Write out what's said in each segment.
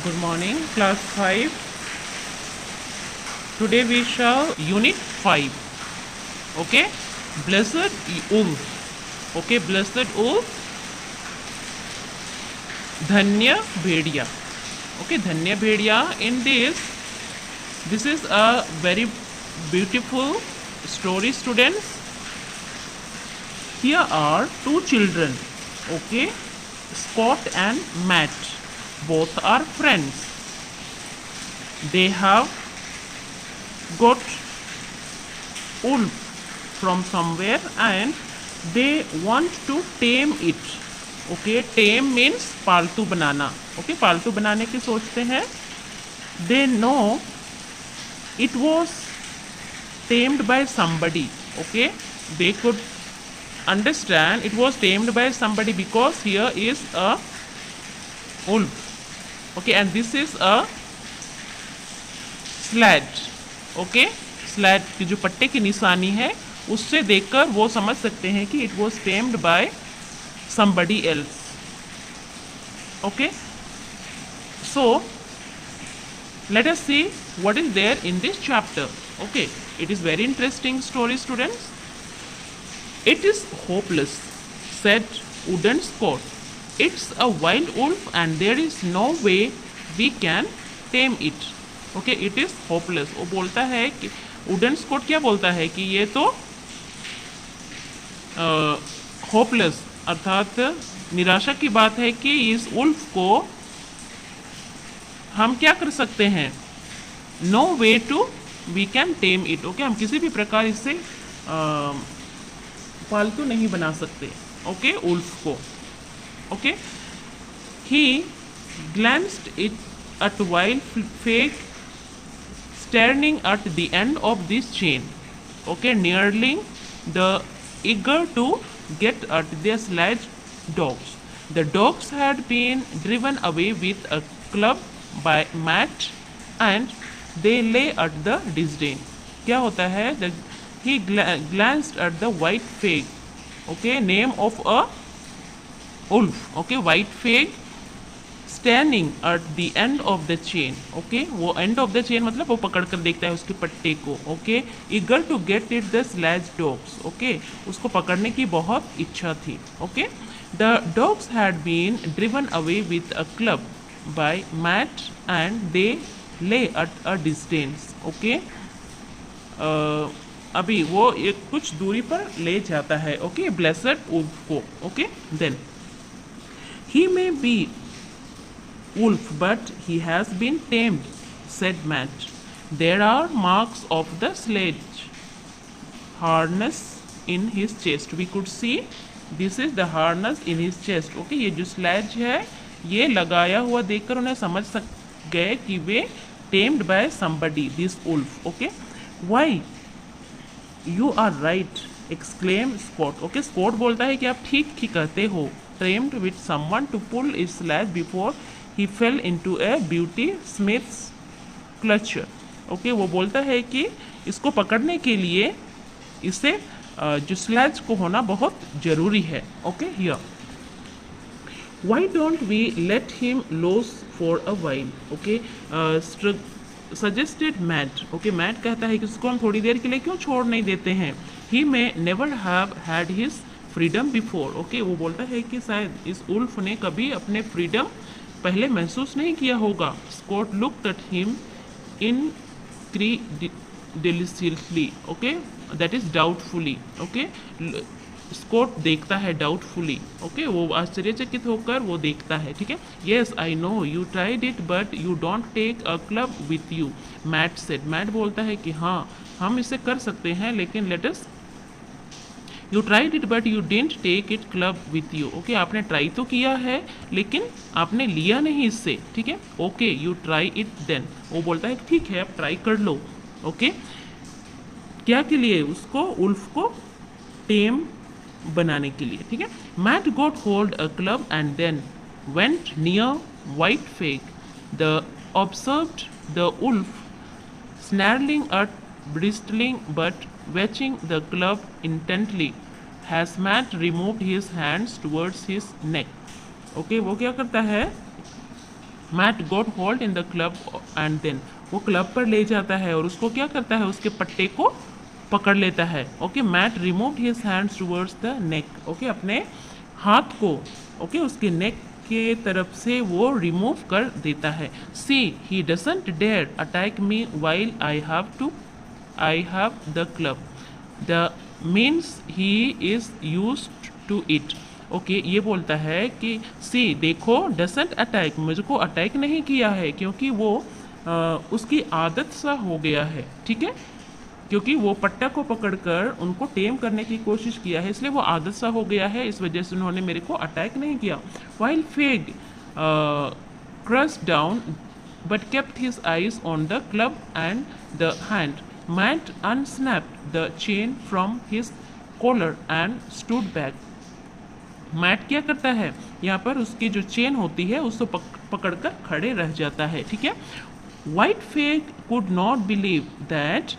Good morning, class 5. Today we shall unit 5. Okay, blessed wolf. Okay, blessed wolf, Dhanya Bhediya. Okay, Dhanya Bhediya. In this is a very beautiful story, students. Here are two children. Okay, Scott and Matt. Both are friends. They have got wolf from somewhere and they want to tame it. Okay, tame means पालतू बनाना. Okay, पालतू बनाने की सोचते हैं. They know it was tamed by somebody. Okay, they could understand it was tamed by somebody because here is a wolf. Okay, and this is a sledge. Okay, Slade की जो पट्टे की निशानी है उससे देखकर वो समझ सकते हैं कि it was tamed by somebody else. Okay, so let us see what is there in this chapter. Okay, it is very interesting story, students. It is hopeless, said Wooden Scott. It's a wild wolf and there is no way we can tame it. Okay, it is hopeless. वो बोलता है कि wooden Scott क्या बोलता है कि ये तो होपलेस अर्थात निराशा की बात है कि इस उल्फ को हम क्या कर सकते हैं. No way to we can tame it. Okay, हम किसी भी प्रकार इससे पालतू नहीं बना सकते. ओके, उल्फ को. Okay, he glanced it at White Fang standing at the end of this chain. Okay, nearly the eager to get at their sledge dogs. The dogs had been driven away with a club by Matt and they lay at the disdain. क्या होता है? He glanced at the white fig. Okay, name of a wolf. Okay, white fig standing at the end of the chain. Okay, वो end of the chain मतलब वो पकड़ कर देखता है उसके पट्टे को. Okay, eager to get at the sledge dogs. Okay, उसको पकड़ने की बहुत इच्छा थी. Okay, the dogs had been driven away with a club by Matt and they lay at a distance. Okay, अभी वो एक कुछ दूरी पर ले जाता है. ओके, ब्लेसड वुल्फ को. Okay, then he may be wolf, but he has been tamed, said Matt. There are marks of the sledge harness in his chest. We could see this is the harness in his chest. Okay, ये जो sledge है ये लगाया हुआ देखकर उन्हें समझ गए कि वे tamed by somebody, this wolf. Okay, why you are right, exclaimed Scott. Okay, Scott बोलता है कि आप ठीक ही कहते हो. Tamed with someone to pull his sledge before he fell into a beauty smith's clutch. Okay, वो बोलता है कि इसको पकड़ने के लिए इसे जो स्लैज को होना बहुत जरूरी है. Okay, here why don't we let him loose for a while. Okay, suggested Matt. Okay, Matt कहता है कि इसको हम थोड़ी देर के लिए क्यों छोड़ नहीं देते हैं. He may never have had his freedom before. Okay, वो बोलता है कि शायद इस उल्फ ने कभी अपने फ्रीडम पहले महसूस नहीं किया होगा. Scott looked at him incredibly. Okay, that is doubtfully. Okay, Scott देखता है डाउटफुली. ओके, वो आश्चर्यचकित होकर वो देखता है. ठीक है, yes I know you tried it but you don't take a club with you, Matt said. Matt बोलता है कि हाँ हम इसे कर सकते हैं लेकिन let us. You tried it but you didn't take it club with you. Okay, आपने ट्राई तो किया है लेकिन आपने लिया नहीं इससे. ठीक है, okay you try it then. वो बोलता है ठीक है आप ट्राई कर लो. ओके, क्या के लिए? उसको उल्फ को टेम बनाने के लिए. ठीक है, Matt got hold a club and then went near White Fang. The observed the wolf snarling at bristling but watching the club intently. Has Matt removed his hands towards his neck. Okay, वो क्या करता है? Matt got hold in the club and then वो club पर ले जाता है और उसको क्या करता है, उसके पट्टे को पकड़ लेता है. Okay, Matt remove his hands towards the neck. Okay, अपने हाथ को ओके उसके नेक के तरफ से वो रिमूव कर देता है. See he doesn't dare attack me while I have the club. The means he is used to it. Okay, ये बोलता है कि सी देखो, डजंट अटैक, मुझको अटैक नहीं किया है क्योंकि वो उसकी आदत सा हो गया है. ठीक है, क्योंकि वो पट्टा को पकड़कर उनको टेम करने की कोशिश किया है, इसलिए वो आदत सा हो गया है, इस वजह से उन्होंने मेरे को अटैक नहीं किया. While Fang crouched down but kept his eyes on the club and the hand. Matt unsnapped the chain from his collar and stood back. Matt क्या करता है, यहाँ पर उसकी जो चेन होती है उसको पकड़कर खड़े रह जाता है. ठीक है, White Fang could not believe that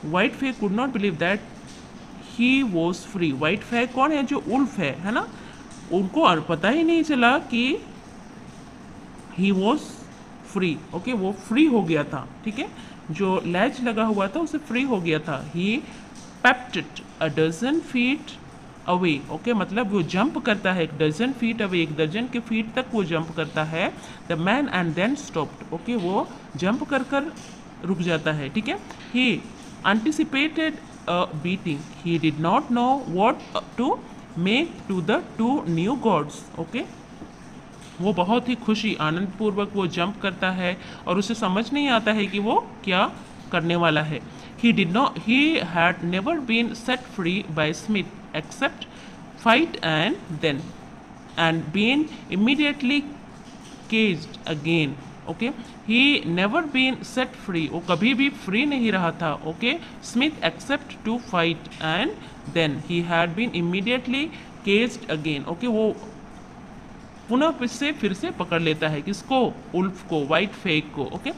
White Fang could not believe that he was free. White Fang कौन है, जो उल्फ है ना, उनको पता ही नहीं चला कि ही वॉज फ्री. ओके, वो फ्री हो गया था. ठीक है, जो लैच लगा हुआ था उसे फ्री हो गया था. He leapt a dozen feet away. Okay, मतलब वो जंप करता है 1 फीट अवे, 1 दर्जन के फीट तक वो जंप करता है. The man and then stopped. Okay, वो जंप कर रुक जाता है. ठीक है, ही anticipated a beating. He did not know what to make to the 2 new gods. Okay, वो बहुत ही खुशी आनंद पूर्वक वो जंप करता है और उसे समझ नहीं आता है कि वो क्या करने वाला है. He had never been set free by Smith except fight and been immediately caged again. Okay, he never been set free. वो कभी भी फ्री नहीं रहा था. Okay, Smith accept to fight and then he had been immediately caged again. Okay, वो पुनः फिर से पकड़ लेता है किसको, उल्फ को, वाइट फेग को. Okay,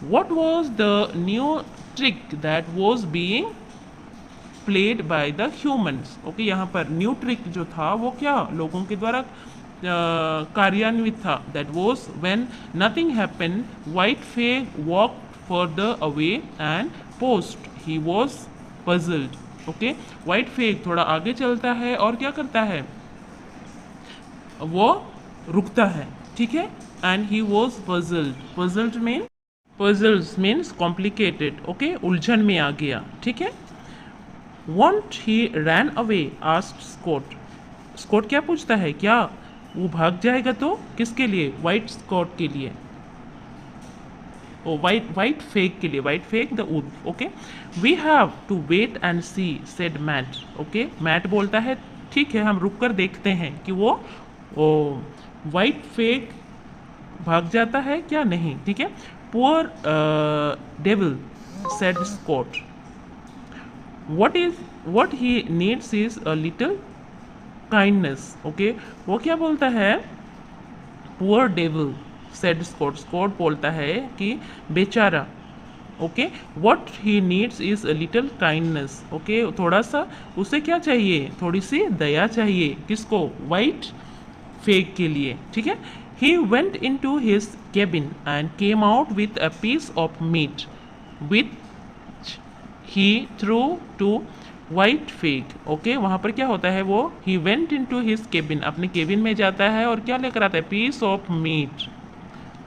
what was the new trick that was being played by the humans. Okay, यहाँ पर न्यू ट्रिक जो था वो क्या लोगों के द्वारा कार्यान्वित था. That was when nothing happen, White Fang walk further away and paused. He was puzzled. Okay, White Fang थोड़ा आगे चलता है और क्या करता है, वो रुकता है. ठीक है, and he was puzzled. Puzzles means complicated. Okay, उलझन में आ गया. ठीक है, want he ran away asked Scott. Scott क्या पूछता है, क्या वो भाग जाएगा? तो किसके लिए, वाइट स्कॉट के लिए, वाइट फेग के लिए, White Fang the wolf. Okay, we have to wait and see said Matt. Okay, Matt बोलता है ठीक है, हम रुक कर देखते हैं कि वो वाइट फेग भाग जाता है क्या नहीं. ठीक है, poor devil said Scott. what he needs is a little kindness. Okay, वो क्या बोलता है, poor devil said Scott. Scott बोलता है कि बेचारा. Okay, what he needs is a little kindness. Okay, थोड़ा सा उसे क्या चाहिए, थोड़ी सी दया चाहिए. किसको, वाइट फेग के लिए. ठीक है, he went into his cabin and came out with a piece of meat with he threw to White Fang. Okay, वहाँ पर क्या होता है, वो he went into his cabin, अपने केबिन में जाता है और क्या लेकर आता है, piece of meat.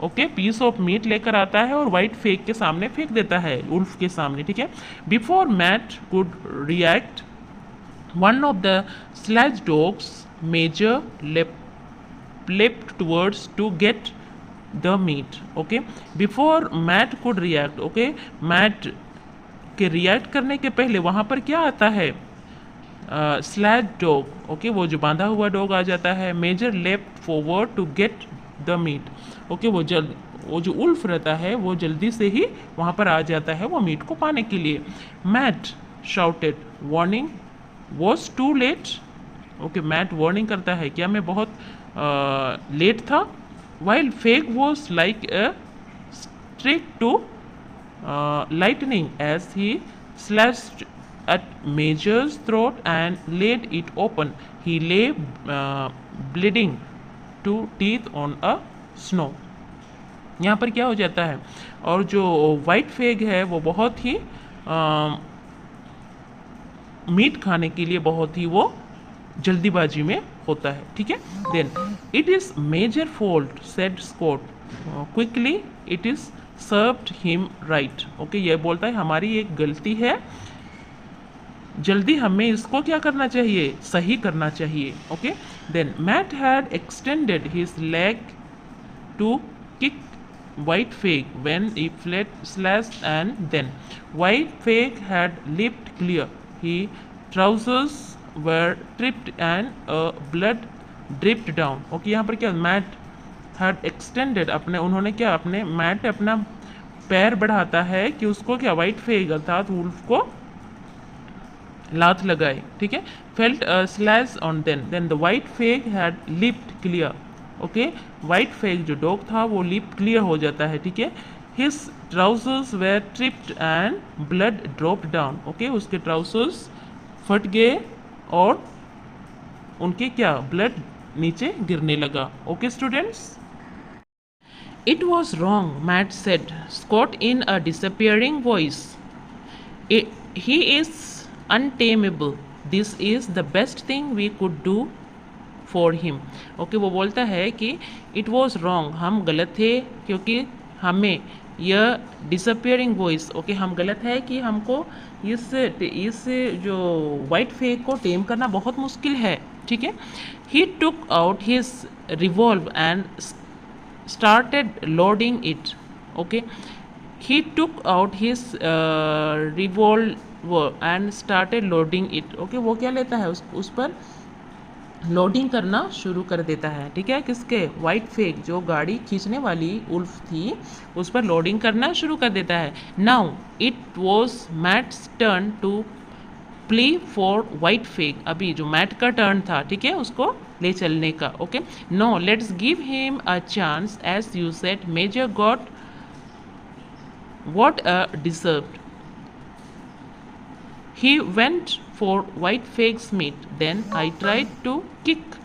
Okay, piece of meat लेकर आता है और वाइट फेग के सामने फेंक देता है, उल्फ के सामने. ठीक है, before Matt could react, one of the sledge dogs Major leapt towards to get the meat. Okay, before Matt could react. Okay, Matt के रिएक्ट करने के पहले वहाँ पर क्या आता है, स्लैज डॉग. ओके, वो जो बांधा हुआ डॉग आ जाता है. Major left forward to get the meat. Okay, वो जो उल्फ रहता है वो जल्दी से ही वहाँ पर आ जाता है वो मीट को पाने के लिए. Matt shouted, warning was too late. Okay, Matt warning करता है, क्या मैं बहुत लेट था. White Fang was like a streak to lightning as he slashed at Major's throat and laid it open. He lay bleeding to teeth on a snow. यहाँ पर क्या हो जाता है, और जो वाइट फेग है वो बहुत ही मीट खाने के लिए बहुत ही वो जल्दीबाजी में होता है, ठीक है। Then it is Major fault said Scott quickly, it is served him right. Okay, ये बोलता है हमारी एक गलती है, जल्दी हमें इसको क्या करना चाहिए, सही करना चाहिए। Okay, then Matt had extended his leg to kick white fig when he fled slashed, and then white fig had leaped clear. His trousers were tripped and blood dripped down. Okay, यहाँ पर क्या mat had extended, अपने उन्होंने क्या अपने mat अपना पैर बढ़ाता है कि उसको क्या वाइट फेग अर्थात वुल्फ को लात लगाए, ठीक है। Felt slash on then the White Fang had leaped clear. Okay, White Fang जो डॉग था वो लिप क्लियर हो जाता है, ठीक है। His trousers were tripped and blood drop down. Okay, उसके ट्राउजर्स फट गए और उनके क्या ब्लड नीचे गिरने लगा। Okay students, it was wrong, Matt said Scott in a disappearing voice, he is untamable, this is the best thing we could do for him. Okay, वो बोलता है कि it was wrong, हम गलत थे क्योंकि हमें यह डिसअपियरिंग वॉइस, ओके हम गलत है कि हमको इस जो वाइट फेक को टेम करना बहुत मुश्किल है, ठीक है। he took out his revolver and started loading it. Okay, he took out his revolver and started loading it. Okay, वो क्या लेता है, उस पर लोडिंग करना शुरू कर देता है, ठीक है। किसके, वाइट फेग जो गाड़ी खींचने वाली उल्फ थी उस पर लोडिंग करना शुरू कर देता है। Now it was Matt's turn to play for White Fang, अभी जो मैट का टर्न था, ठीक है, उसको ले चलने का। Okay, no let's give him a chance as you said Major got what deserved. He went for white fig's meat. Then I tried to kick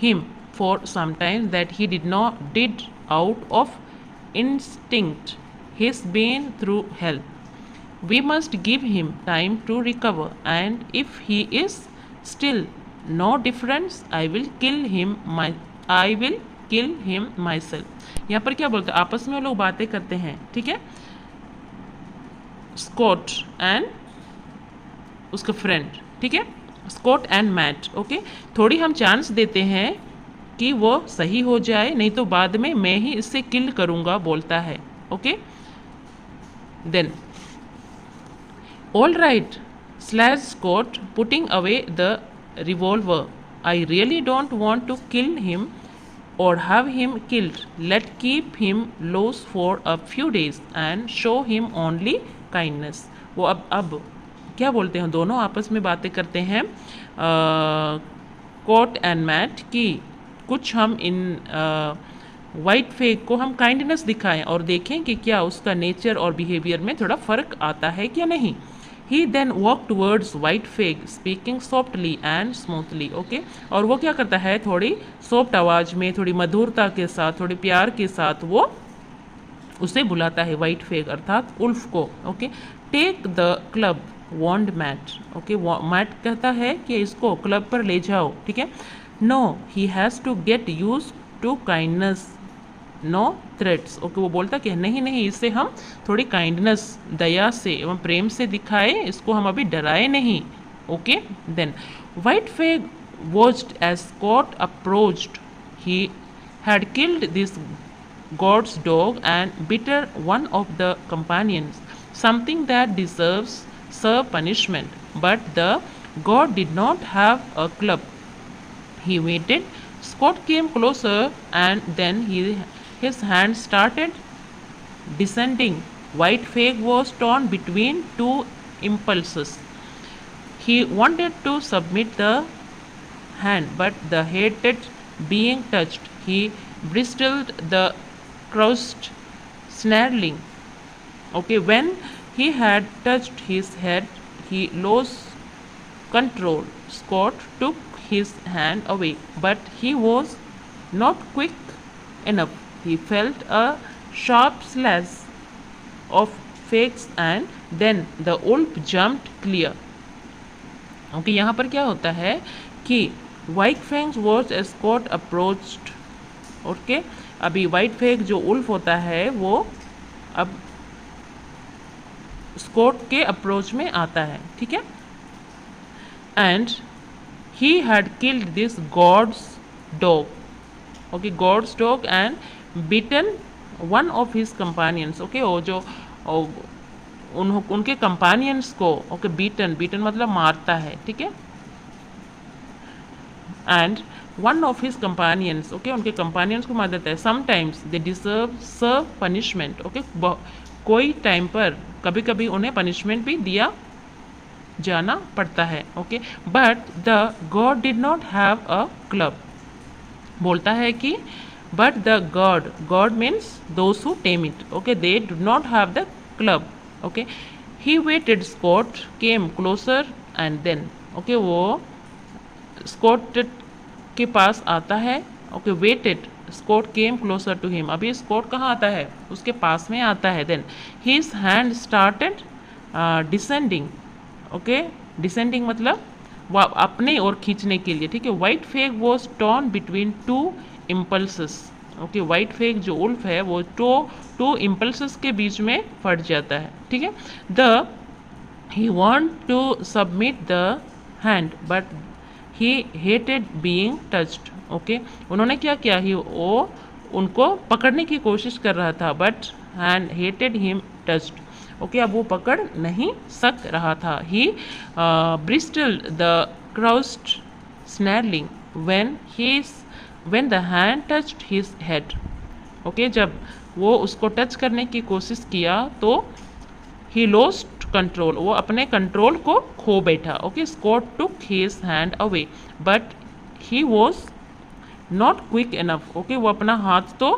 him for some time that he did out of instinct. He's been through hell. We must give him time to recover, and if he is still no difference, I will kill him myself. यहाँ पर क्या बोलते हैं, आपस में वो लोग बातें करते हैं, ठीक है, स्कॉट एंड उसका फ्रेंड, ठीक है, स्कॉट एंड मैट। ओके, थोड़ी हम चांस देते हैं कि वो सही हो जाए, नहीं तो बाद में मैं ही इससे किल करूंगा, बोलता है। Okay, then all right slash Scott putting away the revolver, I really don't want to kill him or have him killed. Let's keep him loose for a few days and show him only kindness. वो अब क्या बोलते हैं, दोनों आपस में बातें करते हैं कोट एंड मैट कि कुछ हम इन वाइट फेक को हम काइंडनेस दिखाएं और देखें कि क्या उसका नेचर और बिहेवियर में थोड़ा फ़र्क आता है क्या नहीं। He then walked towards white fig, speaking softly and smoothly. Okay, और वो क्या करता है, थोड़ी सॉफ्ट आवाज़ में, थोड़ी मधुरता के साथ, थोड़ी प्यार के साथ वो उसे बुलाता है वाइट फेग अर्थात उल्फ को। Okay, take the club warned Matt. Okay, Matt कहता है कि इसको क्लब पर ले जाओ, ठीक है। No he has to get used to kindness no threats. Okay, वो बोलता कि नहीं नहीं, इससे हम थोड़ी काइंडनेस, दया से एवं प्रेम से दिखाए, इसको हम अभी डराए नहीं। Okay, then White Fang watched as Scott approached, he had killed this god's dog and bitten one of the companions, something that deserves severe punishment, but the god did not have a club. He waited. Scott came closer, and then his hand started descending. White fig was torn between two impulses. He wanted to submit the hand, but the hated being touched. He bristled the crushed, snarling. Okay, when he had touched his head, he lost control. Scott took his hand away, but he was not quick enough. He felt a sharp slash of fakes and then the wolf jumped clear. Okay, यहाँ पर क्या होता है कि White Fangs was as Scott approached. Okay, अभी White Fang जो wolf होता है वो अब स्कॉट के अप्रोच में आता है. ठीक है. And he had killed this god's dog. Okay, god's dog and beaten one of his companions. Okay, वो जो उनके कंपेनियंस को ओके बीटन मतलब मारता है. ठीक है. And one of his companions, okay, उनके कंपेनियंस को मार देता है. Sometimes they serve punishment. Okay, कोई टाइम पर कभी कभी उन्हें पनिशमेंट भी दिया जाना पड़ता है. Okay, but the god did not have a club. बोलता है कि but the god means those who tame it. Okay, they do not have the club. Okay, he waited. Scott came closer and then. Okay, वो Scott के पास आता है. Okay, waited. Scott came closer to him. अभी Scott कहाँ आता है? उसके पास में आता है. Then his hand started descending. Okay, descending मतलब वो अपने और खींचने के लिए. ठीक है. White Fang was torn between two impulses. Okay, White Fang जो उल्फ है वो टू इम्पल्सेस के बीच में फट जाता है. ठीक है. He want to submit the hand but he hated being touched. Okay, उन्होंने क्या किया? वो उनको पकड़ने की कोशिश कर रहा था but hand hated him touched. Okay, अब वो पकड़ नहीं सक रहा था. He bristled the crouched snarling when the hand touched his head. Okay, जब वो उसको टच करने की कोशिश किया तो he lost control. वो अपने कंट्रोल को खो बैठा. Okay, Scott took his hand away but he was not quick enough. Okay, वो अपना हाथ तो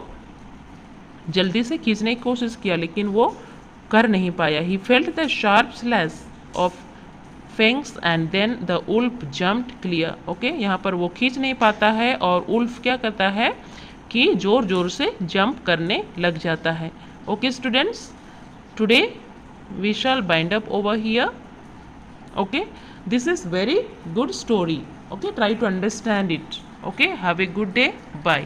जल्दी से खींचने की कोशिश किया लेकिन वो कर नहीं पाया. He felt the sharp slash of fangs and then the wolf jumped clear. Okay, यहाँ पर वो खींच नहीं पाता है और उल्फ क्या करता है कि जोर जोर से जंप करने लग जाता है. Okay students, today we shall bind up over here. Okay, this is very good story. Okay, try to understand it. Okay, have a good day. Bye.